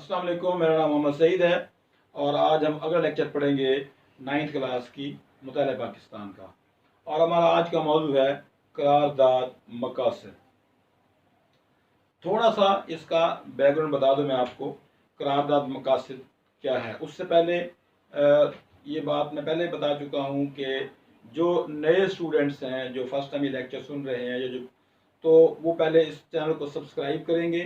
अस्सलाम वालेकुम, मेरा नाम मोहम्मद सईद है और आज हम अगला लेक्चर पढ़ेंगे 9th क्लास की मुताले पाकिस्तान का। और हमारा आज का मौजू है करारदाद मकासद। थोड़ा सा इसका बैकग्राउंड बता दूं मैं आपको, करारदाद मकासद क्या है। उससे पहले ये बात मैं पहले बता चुका हूँ कि जो नए स्टूडेंट्स हैं जो फर्स्ट टाइम ये लेक्चर सुन रहे हैं या जो, तो वो पहले इस चैनल को सब्सक्राइब करेंगे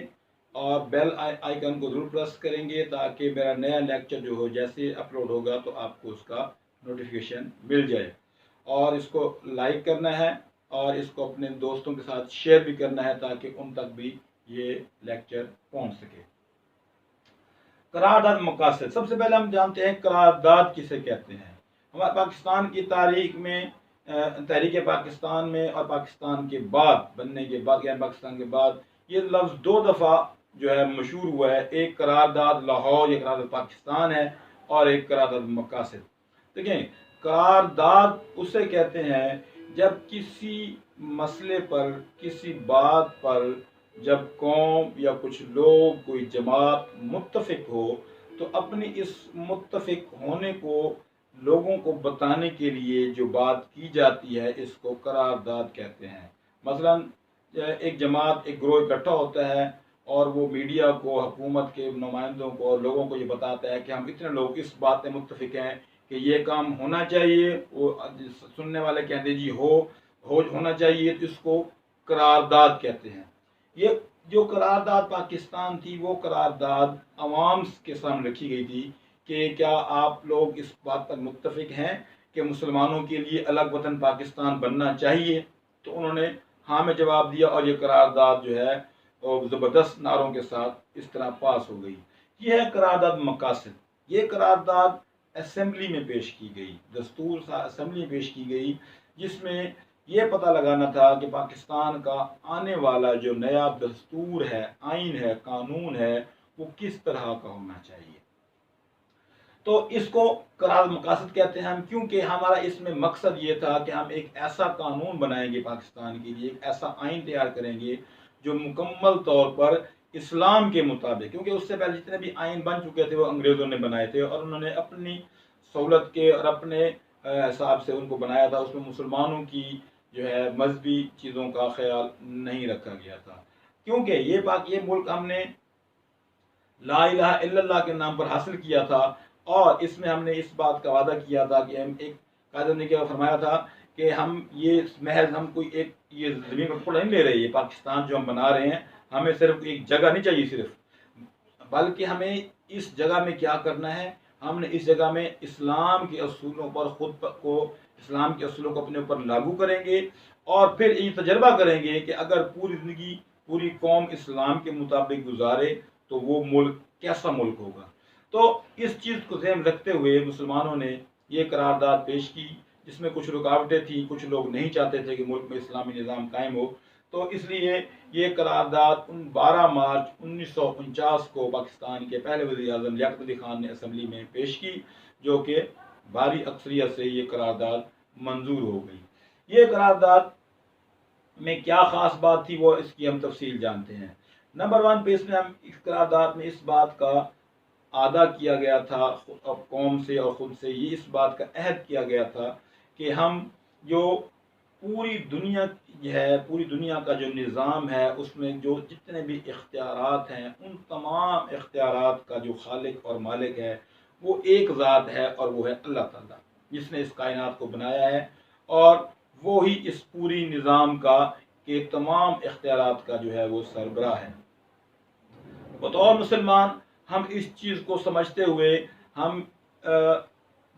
और बेल आइकन को ज़रूर प्रेस करेंगे ताकि मेरा नया लेक्चर जो हो जैसे अपलोड होगा तो आपको उसका नोटिफिकेशन मिल जाए। और इसको लाइक करना है और इसको अपने दोस्तों के साथ शेयर भी करना है ताकि उन तक भी ये लेक्चर पहुंच सके। करारदाद मकासद, सबसे पहले हम जानते हैं करारदाद किसे कहते हैं। हमारे पाकिस्तान की तारीख में, तहरीक पाकिस्तान में और पाकिस्तान के बाद बनने के बाद या पाकिस्तान के बाद ये लफ्ज़ दो दफ़ा जो है मशहूर हुआ है। एक करारदाद लाहौर या करारदाद पाकिस्तान है और एक करारदाद मकासद। देखें, करारदाद उसे कहते हैं जब किसी मसले पर, किसी बात पर जब कौम या कुछ लोग, कोई जमात मुत्तफिक हो तो अपनी इस मुत्तफिक होने को लोगों को बताने के लिए जो बात की जाती है इसको करारदाद कहते हैं। मसलन एक जमात, एक ग्रोह इकट्ठा होता है और वो मीडिया को, हुकूमत के नुमाइंदों को और लोगों को ये बताता है कि हम इतने लोग इस बात में मुत्तफिक हैं कि ये काम होना चाहिए। वो सुनने वाले कहते जी होना चाहिए, तो इसको करारदाद कहते हैं। ये जो करारदाद पाकिस्तान थी वो करारदाद अवाम के सामने रखी गई थी कि क्या आप लोग इस बात पर मुत्तफिक हैं कि मुसलमानों के लिए अलग वतन पाकिस्तान बनना चाहिए। तो उन्होंने हाँ में जवाब दिया और ये करारदाद जो है ज़बरदस्त नारों के साथ इस तरह पास हो गई। ये है करारदाद मकासद। ये करारदाद असेंबली में पेश की गई, दस्तूर असेंबली में पेश की गई, जिसमें यह पता लगाना था कि पाकिस्तान का आने वाला जो नया दस्तूर है, आइन है, कानून है, वो किस तरह का होना चाहिए। तो इसको करारदाद मकासद कहते हैं हम, क्योंकि हमारा इसमें मकसद ये था कि हम एक ऐसा कानून बनाएंगे पाकिस्तान के लिए, एक ऐसा आइन तैयार करेंगे जो मुकम्मल तौर पर इस्लाम के मुताबिक, क्योंकि उससे पहले जितने भी आइन बन चुके थे वो अंग्रेज़ों ने बनाए थे और उन्होंने अपनी सहूलत के और अपने हिसाब से उनको बनाया था। उसमें मुसलमानों की जो है मजहबी चीज़ों का ख्याल नहीं रखा गया था, क्योंकि ये मुल्क हमने ला इलाहा इल्लल्लाह के नाम पर हासिल किया था और इसमें हमने इस बात का वादा किया था कि हम एक कायदे ने क्या फरमाया था कि हम ये महज हम कोई एक ये ज़मीन पर टुकड़ा नहीं ले रहे, ये पाकिस्तान जो हम बना रहे हैं हमें सिर्फ एक जगह नहीं चाहिए सिर्फ, बल्कि हमें इस जगह में क्या करना है, हमने इस जगह में इस्लाम के असूलों पर इस्लाम के असूलों को अपने ऊपर लागू करेंगे और फिर ये तजर्बा करेंगे कि अगर पूरी ज़िंदगी पूरी कौम इस्लाम के मुताबिक गुजारे तो वो मुल्क कैसा मुल्क होगा। तो इस चीज़ को ध्यान रखते हुए मुसलमानों ने ये करारदाद पेश की, जिसमें कुछ रुकावटें थी, कुछ लोग नहीं चाहते थे कि मुल्क में इस्लामी निज़ाम कायम हो। तो इसलिए ये करारदाद 12 मार्च 1949 को पाकिस्तान के पहले वज़ीर आज़म लियाकत अली खान ने असम्बली में पेश की, जो कि भारी अक्सरियत से ये करारदाद मंजूर हो गई। ये करारदाद में क्या ख़ास बात थी वो इसकी हम तफसील जानते हैं। नंबर 1 पे इसमें हम इस करारदाद में इस बात का आदा किया गया था कौम से और ख़ुद से, ये इस बात का अहद किया गया था कि हम जो पूरी दुनिया का जो निज़ाम है उसमें जो जितने भी इख्तियारात हैं उन तमाम इख्तियारात का जो खालिक और मालिक है वो एक ज़ात है और वो है अल्लाह ताला, जिसने इस कायनात को बनाया है और वो ही इस पूरी निज़ाम का के तमाम इख्तियारात का जो है वो सरबराह है। बतौर मुसलमान हम इस चीज़ को समझते हुए हम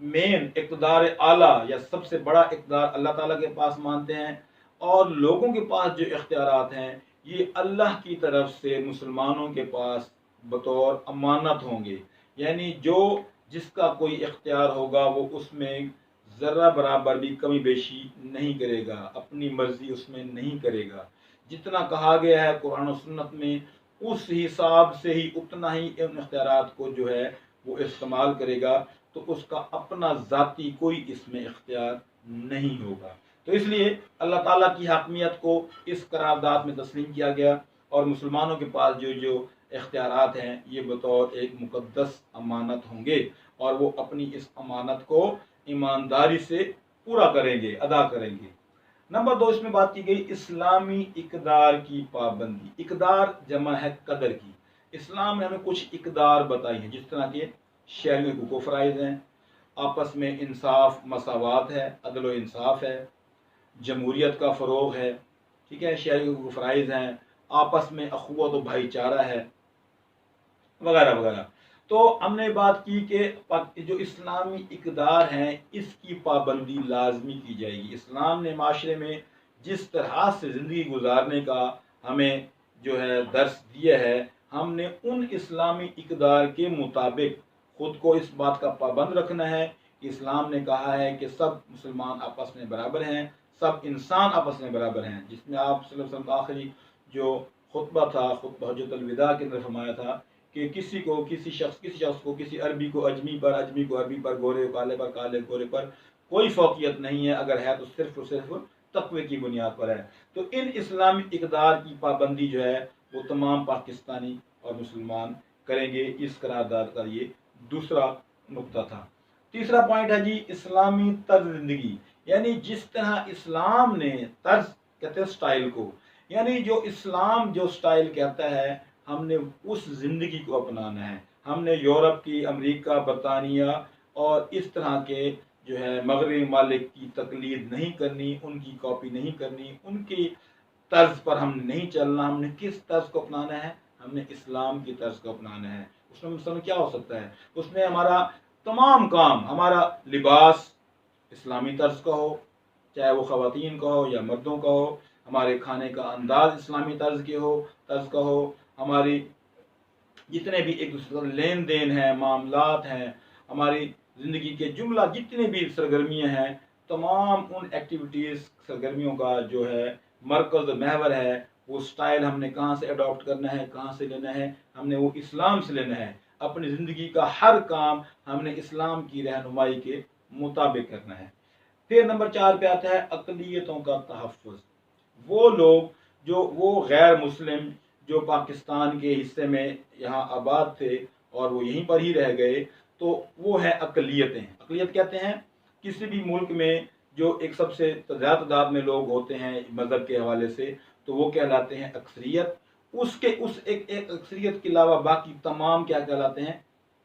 मेन इक़्तिदार आला या सबसे बड़ा इक़्तिदार अल्लाह ताला के पास मानते हैं और लोगों के पास जो इख्तियारात हैं ये अल्लाह की तरफ से मुसलमानों के पास बतौर अमानत होंगे, यानी जो जिसका कोई इख्तियार होगा वो उसमें ज़र्रा बराबर भी कमी बेशी नहीं करेगा, अपनी मर्ज़ी उसमें नहीं करेगा। जितना कहा गया है कुरान और सुन्नत में उस हिसाब से ही उतना ही इन इख्तियारात को जो है वो इस्तेमाल करेगा, तो उसका अपना ज़ाती कोई इसमें इख्तियार नहीं होगा। तो इसलिए अल्लाह ताला की हकमियत को इस करारदाद में तस्लीम किया गया और मुसलमानों के पास जो जो اختیارات ہیں یہ بطور ایک مقدس امانت ہوں گے، اور وہ اپنی اس امانت کو ایمانداری سے پورا کریں گے، ادا کریں گے۔ نمبر 2 اس میں بات کی گئی اسلامی اقدار کی پابندی۔ اقدار جمع ہے قدر کی۔ اسلام نے ہمیں کچھ اقدار بتائی ہیں، جس طرح کے شہریوں کے حقوق و فرائض ہیں، آپس میں انصاف مساوات ہے، عدل و انصاف ہے، جمہوریت کا فروغ ہے، ٹھیک ہے، شہری حقوق و فرائض ہیں، آپس میں اخوت و بھائی چارہ ہے، وغیرہ وغیرہ۔ تو ہم نے بات کی کہ جو اسلامی اقدار ہیں اس کی پابندی لازمی کی جائے گی۔ اسلام نے معاشرے میں جس طرح سے زندگی گزارنے کا ہمیں جو ہے درس دیا ہے، ہم نے ان اسلامی اقدار کے مطابق خود کو اس بات کا پابند رکھنا ہے کہ اسلام نے کہا ہے کہ سب مسلمان آپس میں برابر ہیں، سب انسان آپس میں برابر ہیں، جس میں آپ صلی اللہ علیہ وسلم کا آخری جو خطبہ تھا، خطبہ حجۃ الوداع کے اندر فرمایا تھا کہ کسی شخص کو کسی عربی کو اجمی پر، اجمی کو عربی پر، گورے کالے پر، کالے گورے پر کوئی فوقیت نہیں ہے، اگر ہے تو صرف اور صرف تقوی کی بنیاد پر ہے۔ تو ان اسلامی اقدار کی پابندی جو ہے وہ تمام پاکستانی اور مسلمان کریں گے۔ اس قرارداد کا یہ دوسرا نقطہ تھا۔ تیسرا پوائنٹ ہے جی اسلامی طرز زندگی، یعنی جس طرح اسلام نے طرز کہتے ہیں سٹائل کو، یعنی جو اسلام جو سٹائل کہتا ہے ہم نے اس زندگی کو اپنانا ہے۔ ہم نے یورپ کی، امریکہ، برطانیہ اور اس طرح کے جو ہے مغربی ممالک کی تقلید نہیں کرنی، ان کی کاپی نہیں کرنی، ان کی طرز پر ہم نے نہیں چلنا۔ ہم نے کس طرز کو اپنانا ہے؟ ہم نے اسلام کی طرز کو اپنانا ہے۔ اس میں مثلاً کیا ہو سکتا ہے؟ اس میں ہمارا تمام کام، ہمارا لباس اسلامی طرز کا ہو، چاہے وہ خواتین کا ہو یا مردوں کا ہو، ہمارے کھانے کا انداز اسلامی طرز کا ہو، ہماری جتنے بھی ایک دوسرے کا لین دین ہے، معاملات ہیں، ہماری زندگی کے جملہ جتنے بھی سرگرمیاں ہیں، تمام ان ایکٹیویٹیز سرگرمیوں کا جو ہے مرکز محور ہے، وہ سٹائل ہم نے کہاں سے اڈاپٹ کرنا ہے، کہاں سے لینا ہے؟ ہم نے وہ اسلام سے لینا ہے۔ اپنی زندگی کا ہر کام ہم نے اسلام کی رہنمائی کے مطابق کرنا ہے۔ پھر نمبر 4 پہ آتا ہے اقلیتوں کا تحفظ۔ وہ لوگ وہ غیر مسلم جو پاکستان کے حصے میں یہاں آباد تھے اور وہ یہیں پر ہی رہ گئے، تو وہ ہے اقلیتیں۔ اقلیت کہتے ہیں کسی بھی ملک میں جو ایک سب سے زیادہ تعداد میں لوگ ہوتے ہیں مذہب کے حوالے سے، تو وہ کہلاتے ہیں اکثریت۔ اس ایک اکثریت کے علاوہ باقی تمام کیا کہلاتے ہیں؟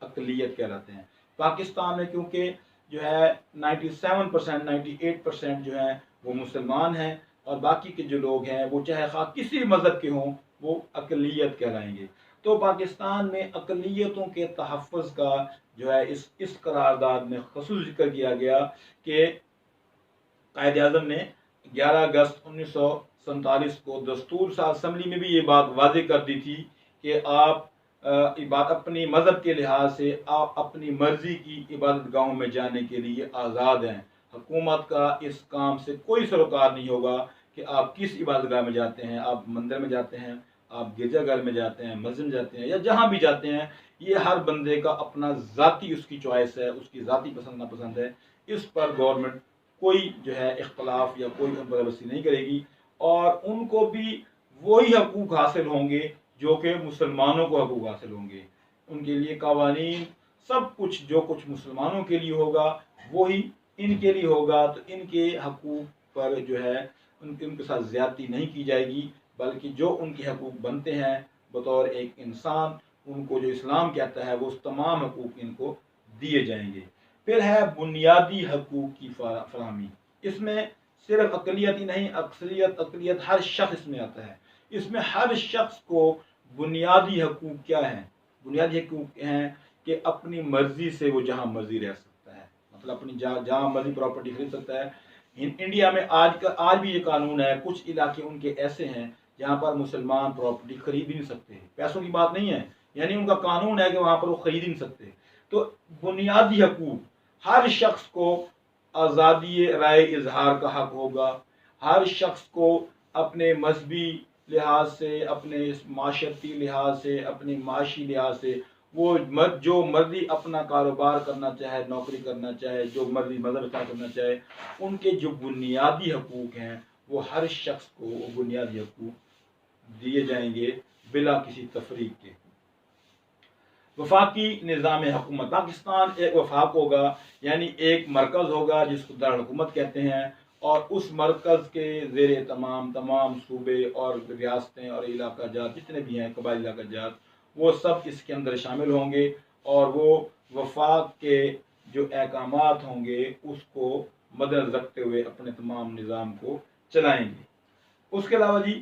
اقلیت کہلاتے ہیں۔ پاکستان میں کیونکہ جو ہے 97%، 98% جو ہیں وہ مسلمان ہیں، اور باقی کے جو لوگ ہیں وہ چاہے خواہ کسی مذہب کے ہوں وہ اقلیت کہلائیں گے۔ تو پاکستان میں اقلیتوں کے تحفظ کا جو ہے اس قرارداد میں خصوص ذکر کیا گیا کہ قائد اعظم نے 11 اگست 1947 کو دستور ساز اسمبلی میں بھی یہ بات واضح کر دی تھی کہ آپ اپنی مذہب کے لحاظ سے آپ اپنی مرضی کی عبادت گاہوں میں جانے کے لیے آزاد ہیں۔ حکومت کا اس کام سے کوئی سروکار نہیں ہوگا کہ آپ کس عبادت گاہ میں جاتے ہیں، آپ مندر میں جاتے ہیں، آپ گرجا گھر میں جاتے ہیں، مسجد میں جاتے ہیں، یا جہاں بھی جاتے ہیں، یہ ہر بندے کا اپنا ذاتی اس کی چوائس ہے، اس کی ذاتی پسند ناپسند ہے۔ اس پر گورنمنٹ کوئی جو ہے اختلاف یا کوئی بندوبستی نہیں کرے گی، اور ان کو بھی وہی حقوق حاصل ہوں گے جو کہ مسلمانوں کو حقوق حاصل ہوں گے۔ ان کے لیے قوانین سب کچھ جو کچھ مسلمانوں کے لیے ہوگا وہی ان کے لیے ہوگا۔ تو ان کے حقوق پر جو ہے ان کے ساتھ زیادتی نہیں کی جائے گی، بلکہ جو ان کے حقوق بنتے ہیں بطور ایک انسان، ان کو جو اسلام کہتا ہے وہ تمام حقوق ان کو دیے جائیں گے۔ پھر ہے بنیادی حقوق کی فراہمی۔ اس میں صرف اقلیت ہی نہیں، اکثریت، اقلیت، ہر شخص اس میں آتا ہے۔ اس میں ہر شخص کو بنیادی حقوق کیا ہیں؟ بنیادی حقوق ہیں کہ اپنی مرضی سے وہ جہاں مرضی رہ سکتا ہے، مطلب اپنی جہاں مرضی پراپرٹی خرید سکتا ہے۔ انڈیا میں آج بھی یہ قانون ہے، کچھ علاقے ان کے ایسے ہیں جہاں پر مسلمان پراپرٹی خرید ہی نہیں سکتے، پیسوں کی بات نہیں ہے، یعنی ان کا قانون ہے کہ وہاں پر وہ خرید ہی نہیں سکتے۔ تو بنیادی حقوق، ہر شخص کو آزادی رائے اظہار کا حق ہوگا، ہر شخص کو اپنے مذہبی لحاظ سے، اپنے معاشرتی لحاظ سے، اپنے معاشی لحاظ سے وہ جو مرضی اپنا کاروبار کرنا چاہے، نوکری کرنا چاہے، جو مرضی مذہب اختیار کرنا چاہے، ان کے جو بنیادی حقوق ہیں وہ ہر شخص کو وہ بنیادی حقوق دیے جائیں گے بلا کسی تفریق کے۔ वफाकी निज़ाम हुकूमत, पाकिस्तान एक वफाक होगा, यानी एक मरकज़ होगा जिसको दारुल-हुकूमत कहते हैं, और उस मरकज़ के ज़ेर तमाम सूबे और रियासतें और इलाका जात जितने भी हैं, कबाइली इलाका जात, वो सब इसके अंदर शामिल होंगे, और वो वफाक के जो अहकामात होंगे उसको मद्देनज़र रखते हुए अपने तमाम निज़ाम को चलाएंगे। उसके अलावा जी,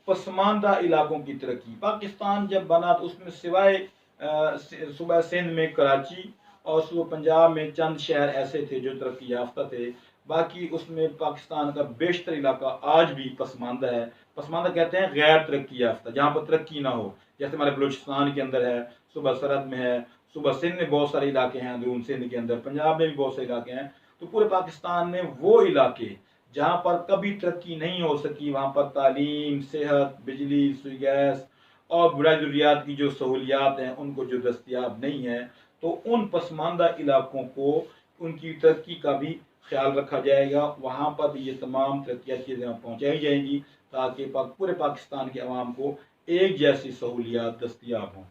पसमानदा इलाकों की तरक्की, पाकिस्तान जब बना तो उसमें सिवाय सूबा सिंध में कराची और सूबा पंजाब में चंद शहर ऐसे थे जो तरक्की याफ्ता थे, बाकी उसमें पाकिस्तान का बेशतर इलाका आज भी पसमानदा है। पसमानदा कहते हैं गैर तरक्की याफ्ता, जहाँ पर तरक्की ना हो, जैसे हमारे बलूचिस्तान के अंदर है, सूबा सरहद में है, सूबा सिंध में बहुत सारे इलाके हैं, अंदरून सिंध के अंदर, पंजाब में भी बहुत सारे इलाके हैं। तो पूरे पाकिस्तान में वो इलाके जहाँ पर कभी तरक्की नहीं हो सकी, वहाँ पर तालीम, सेहत, बिजली, सुई गैस और बुनियादी ज़रूरियात की जो सहूलियात हैं उनको जो दस्तियाब नहीं है, तो उन पसमानदा इलाकों को उनकी तरक्की का भी ख्याल रखा जाएगा। वहाँ पर भी ये तमाम तरक्याती चीज़ें पहुँचाई जाएंगी ताकि पूरे पाकिस्तान के अवाम को एक जैसी सहूलियात दस्तियाब हों।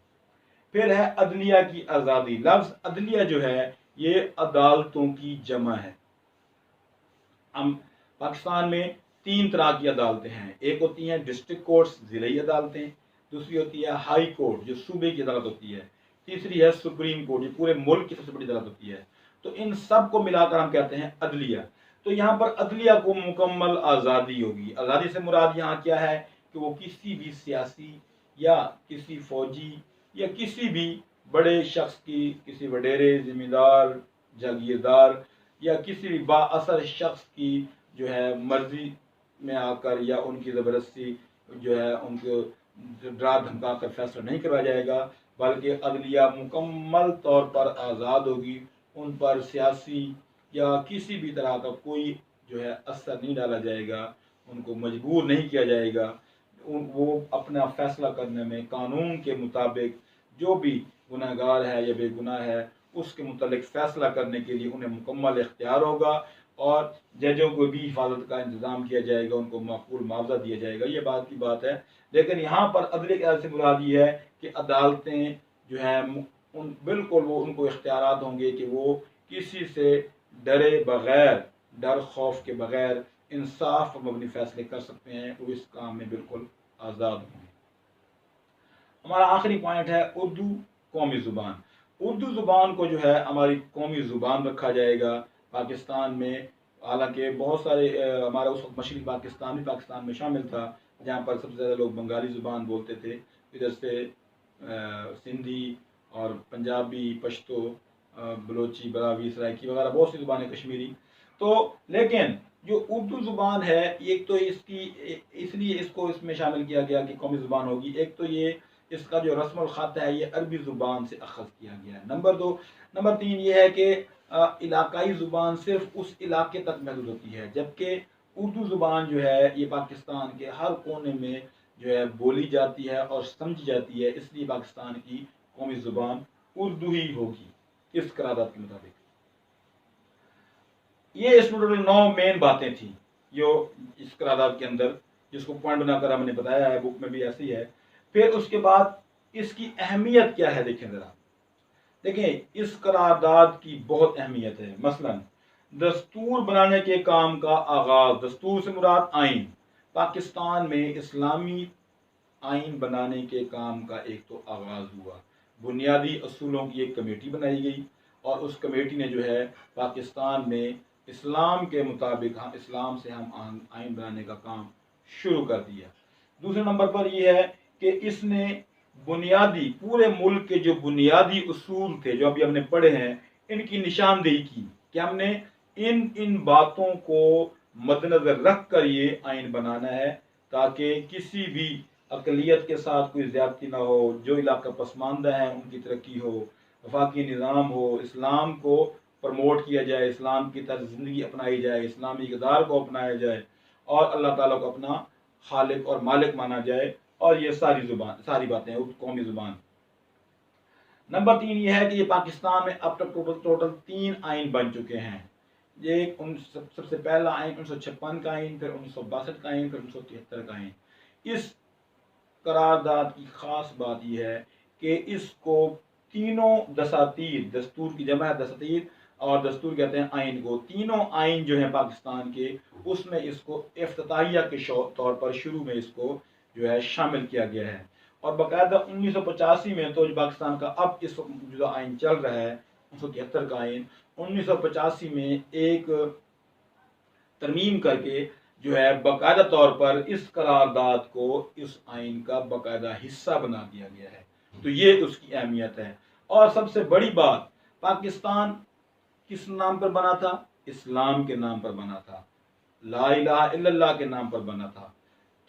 फिर है अदलिया की आज़ादी। लफ्ज़ अदलिया जो है ये अदालतों की जमा है। हम पाकिस्तान में 3 तरह की अदालतें हैं। एक होती हैं डिस्ट्रिक्ट कोर्ट्स, ज़िली अदालतें, दूसरी होती है हाई कोर्ट जो सूबे की अदालत होती है, तीसरी है सुप्रीम कोर्ट, ये पूरे मुल्क की सबसे बड़ी अदालत होती है। तो इन सब को मिलाकर हम कहते हैं अदलिया। तो यहाँ पर अदलिया को मुकम्मल आज़ादी होगी। आज़ादी से मुराद यहाँ क्या है कि वो किसी भी सियासी या किसी फौजी या किसी भी बड़े शख्स की, किसी वडेरे, जिम्मेदार, जागीरदार या किसी भी बाअसर शख्स की जो है मर्जी में आकर या उनकी ज़बरदस्ती जो है उनको डरा धमका कर फैसला नहीं करवाया जाएगा, बल्कि अदलिया मुकम्मल तौर पर आज़ाद होगी। उन पर सियासी या किसी भी तरह का कोई जो है असर नहीं डाला जाएगा, उनको मजबूर नहीं किया जाएगा। वो अपना फैसला करने में कानून के मुताबिक जो भी गुनहगार है या बेगुनाह है उसके मुतालिक फ़ैसला करने के लिए उन्हें मुकम्मल इख्तियार होगा, और जजों को भी हिफाजत का इंतज़ाम किया जाएगा, उनको माकूल मुआवजा दिया जाएगा। ये बात की बात है। लेकिन यहाँ पर अदले के से मुराद ये है कि अदालतें जो है उन बिल्कुल वो उनको इख्तियारात होंगे कि वो किसी से डरे बग़ैर, डर खौफ के बग़ैर इंसाफ पर मबनी फ़ैसले कर सकते हैं, वो इस काम में बिल्कुल आज़ाद होंगे। हमारा आखिरी पॉइंट है उर्दू कौमी ज़ुबान। उर्दू ज़ुबान को जो है हमारी कौमी ज़ुबान रखा जाएगा पाकिस्तान में। हालांकि बहुत सारे हमारा उस वक्त मशरक़ी पाकिस्तान भी पाकिस्तान में शामिल था, जहाँ पर सबसे ज़्यादा लोग बंगाली ज़ुबान बोलते थे। इधर से सिंधी और पंजाबी, पश्तो, बलोची, बरावी, सराइकी वगैरह बहुत सी ज़ुबानें, कश्मीरी। तो लेकिन जो उर्दू ज़ुबान है, एक तो इसकी इसलिए इसको इसमें शामिल किया गया कि कौमी ज़ुबान होगी। एक तो ये इसका जो रस्म ख़त है ये अरबी ज़ुबान से अखज़ किया गया है। नंबर 2, नंबर 3 ये है कि इलाकाई ज़ुबान सिर्फ उस इलाके तक महदूद होती है, जबकि उर्दू ज़ुबान जो है ये पाकिस्तान के हर कोने में जो है बोली जाती है और समझी जाती है। इसलिए पाकिस्तान की कौमी ज़ुबान उर्दू ही होगी इस करारदाद के मुताबिक। ये इसमें टोटल 9 मेन बातें थी जो इस करारदाद के अंदर, जिसको पॉइंट बनाकर हमने बताया है, बुक में भी ऐसी है। फिर उसके बाद इसकी अहमियत क्या है, देखें ज़रा। देखें, इस करारदाद की बहुत अहमियत है। मसलन दस्तूर बनाने के काम का आगाज, दस्तूर से मुराद आइन, पाकिस्तान में इस्लामी आइन बनाने के काम का एक तो आगाज हुआ। बुनियादी असूलों की एक कमेटी बनाई गई और उस कमेटी ने जो है पाकिस्तान में इस्लाम के मुताबिक हम इस्लाम से हम आइन बनाने का काम शुरू कर दिया। दूसरे नंबर पर यह है कि इसने बुनियादी पूरे मुल्क के जो बुनियादी उसूल थे जो अभी हमने पढ़े हैं, इनकी निशानदेही की कि हमने इन बातों को मद्देनजर रख कर ये आइन बनाना है ताकि किसी भी अकलियत के साथ कोई ज्यादती ना हो, जो इलाका पसमानदा है उनकी तरक्की हो, वफाकी निज़ाम हो, इस्लाम को प्रमोट किया जाए, इस्लाम की तर्ज ज़िंदगी अपनाई जाए, इस्लामी इक़दार को अपनाया जाए और अल्लाह ताला को अपना खालिक और मालिक माना जाए। और ये सारी बातें कौमी ज़ुबान। नंबर 3 ये है कि ये पाकिस्तान में अब तक टोटल 3 आइन बन चुके हैं। ये सबसे पहला आइन 1956 का आइन, फिर 1962 का आइन, फिर 1973 का आइन। इस करारदाद की ख़ास बात यह है कि इसको तीनों दसातीर, दस्तूर की जमा है दसातीर, और दस्तूर कहते हैं आइन को, तीनों आइन जो है पाकिस्तान के, उसमें इसको इफ्तिताहिया के तौर पर शुरू में इसको जो है शामिल किया गया है। और बाकायदा 1985 में तो जो पाकिस्तान का अब इस वक्त जो आइन चल रहा है 1973 का आइन, 1985 में एक तरमीम करके जो है बाकायदा तौर पर इस करारदाद को इस आइन का बाकायदा हिस्सा बना दिया गया है। तो ये उसकी अहमियत है। और सबसे बड़ी बात, पाकिस्तान किस नाम पर बना था? इस्लाम के नाम पर बना था, ला इलाहा इल्लल्लाह के नाम पर बना था,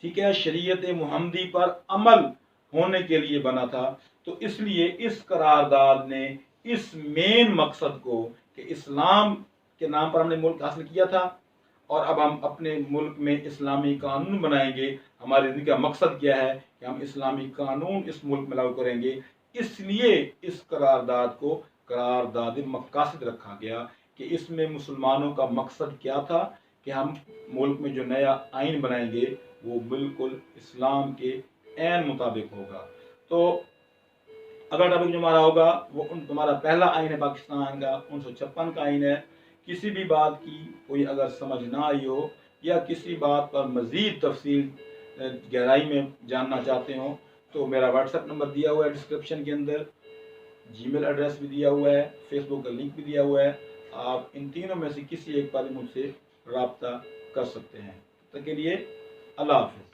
ठीक है, शरीयत मुहम्मदी पर अमल होने के लिए बना था। तो इसलिए इस करारदाद ने इस मेन मकसद को कि इस्लाम के नाम पर हमने मुल्क हासिल किया था और अब हम अपने मुल्क में इस्लामी कानून बनाएंगे, हमारी ज़िंदगी का मकसद क्या है कि हम इस्लामी कानून इस मुल्क में लागू करेंगे, इसलिए इस करारदाद को करारदाद मकासद रखा गया कि इसमें मुसलमानों का मकसद क्या था कि हम मुल्क में जो नया आइन बनाएंगे वो बिल्कुल इस्लाम के ऐन मुताबिक होगा। तो अगला टॉपिक जो हमारा होगा वो तुम्हारा पहला आइन है पाकिस्तान का, 1956 का आइन है। किसी भी बात की कोई अगर समझ ना आई हो या किसी बात पर मज़ीद तफसील गहराई में जानना चाहते हो तो मेरा व्हाट्सएप नंबर दिया हुआ है डिस्क्रिप्शन के अंदर, जीमेल एड्रेस भी दिया हुआ है, फेसबुक का लिंक भी दिया हुआ है। आप इन तीनों में से किसी एक पर मुझसे रब्ता कर सकते हैं। तब तक के लिए अल्लाह हाफ़िज़।